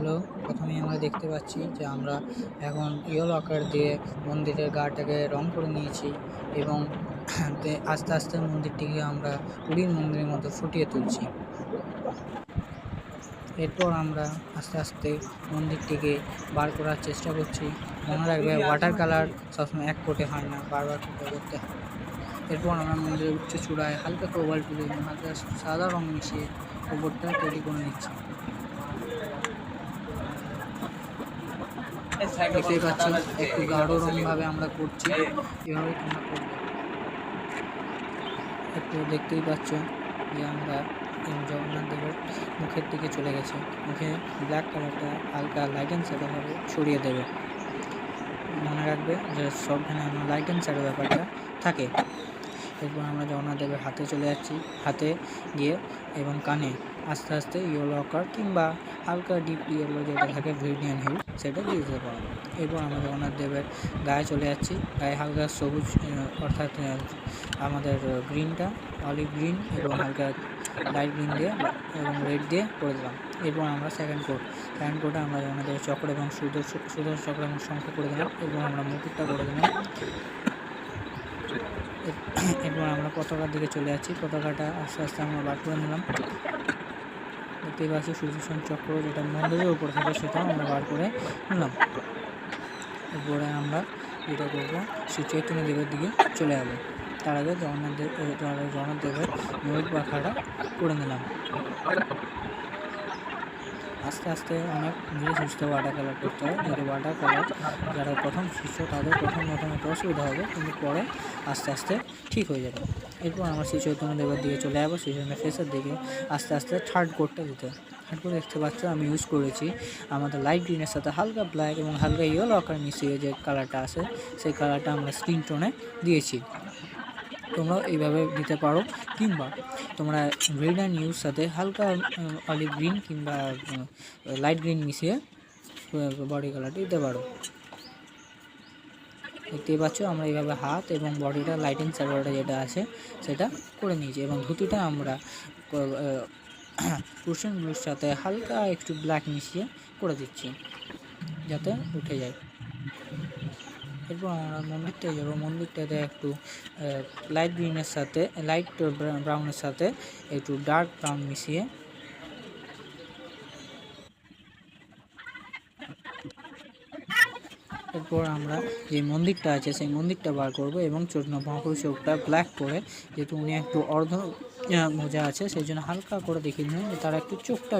Hello, প্রথমেই আমরা দেখতে পাচ্ছি যে আমরা এখন ইয়েলো আকার দিয়ে মন্দিরের গাটাকে রং করে নিয়েছি এবং আস্তে আস্তে মন্দিরটিকে আমরা পুরীর মন্দিরের মতো ফুটিয়ে তুলছি। এরপর আমরা আস্তে আস্তে মন্দিরটিকে বার করার চেষ্টা করছি। মনে রাখবে ওয়াটার কালার সবসময় এক কোটে হয় না, বারবার কোটে করতে হয়। এরপর আমরা মন্দিরের উচ্চ চূড়ায় হালকা কোবাল্ট তুলে এবং হালকা সাদা রং মিশিয়ে ওপরটা তৈরি করে নিচ্ছি। দেখতেই পাচ্ছি একটু গাঢ় রং ভাবে আমরা করছি, এভাবে তোমরা করবে। একটু দেখতেই পাচ্ছ যে আমরা জগন্নাথ দেবের মুখের দিকে চলে গেছে। মুখে ব্ল্যাক কালারটা হালকা লাইট অ্যান্ড শ্যাডো ভাবে ছড়িয়ে দেবে। মনে রাখবে যে সবখানে আমার লাইট অ্যান্ড শ্যাডো ব্যাপারটা থাকে। এরপর আমরা জগন্নাথ দেবের হাতে চলে যাচ্ছি, হাতে গিয়ে এবং কানে আস্তে আস্তে ইয়েলো আকার কিংবা হালকা ডিপ ইয়েলো যেটা থাকে ভিডিয়ান হিউ সেটা দিয়ে দিতে পারো। এরপর আমরা জগন্নাথ দেবের গায়ে চলে যাচ্ছি, গায়ে হালকা সবুজ অর্থাৎ আমাদের গ্রিনটা অলিভ গ্রিন এবং হালকা লাইট গ্রিন দিয়ে এবং রেড দিয়ে করে দিলাম। এরপর আমরা সেকেন্ড কোটে আমরা জগন্নাথ দেবের চক্র এবং সুদর্শন চক্র এবং শঙ্খ করে দিলাম এবং আমরা মুকুটটা করে দিলাম। এরপর আমরা পতাকার দিকে চলে যাচ্ছি, পতাকাটা আস্তে আস্তে আমরা বার করে নিলাম। দেখতেই পাচ্ছি সুদর্শন চক্র যেটা মন্দিরের উপর থাকে সেটাও আমরা বার করে নিলাম। এরপরে আমরা যেটা করবো শ্রী চৈতন্য দেবের দিকে চলে যাবো। তার আগে জগন্নাথ দেবের ময়ূর পাখাটা করে নিলাম। আস্তে আস্তে অনেক ধীরে সুস্থ ওয়াটার কালার করতে হয়, যেহেতু ওয়াটার কালার যারা প্রথম শিষ্য তাদের প্রথম একটু অসুবিধা হবে, কিন্তু পরে আস্তে আস্তে ঠিক হয়ে যাবে। এরপর আমরা শ্রী চৈতন্য দেবের দিকে চলে যাবো, শ্রী চৈতন্য ফেসের দিকে আস্তে আস্তে থার্ড কোটটা দিতে। থার্ড কোট দেখতে পাচ্ছ আমি ইউজ করেছি আমাদের লাইট গ্রিনের সাথে হালকা ব্ল্যাক এবং হালকা ইয়েলো আকার মিশিয়ে যে কালারটা আছে সেই কালারটা আমরা স্কিন টোনে দিয়েছি। তোমরা এইভাবে দিতে পারো, কিংবা তোমরা রেড অ্যান্ড ইউর সাথে হালকা অলিভ গ্রিন কিংবা লাইট গ্রিন মিশিয়ে বডি কালারটা দিতে পারো। দেখতেই পাচ্ছ আমরা এইভাবে হাত এবং বডিটা লাইট অ্যান্ড শ্যাডোটা যেটা আছে সেটা করে নিয়েছি এবং ধুতিটা আমরা কুশন ব্লুর সাথে হালকা একটু ব্ল্যাক মিশিয়ে করে দিচ্ছি যাতে উঠে যায়। এরপর আমরা মন্দিরটায় যাবো, মন্দিরটাতে একটু লাইট গ্রিনের সাথে লাইট ব্রাউনের সাথে একটু ডার্ক ব্রাউন মিশিয়ে এরপর আমরা যে মন্দিরটা আছে সেই মন্দিরটা বার করবো এবং মহাপুরুষ চোখটা ব্ল্যাক করে, যেহেতু উনি একটু অর্ধ মোজা আছে সেই জন্য হালকা করে দেখিয়ে দিলেন যে তারা একটু চোখটা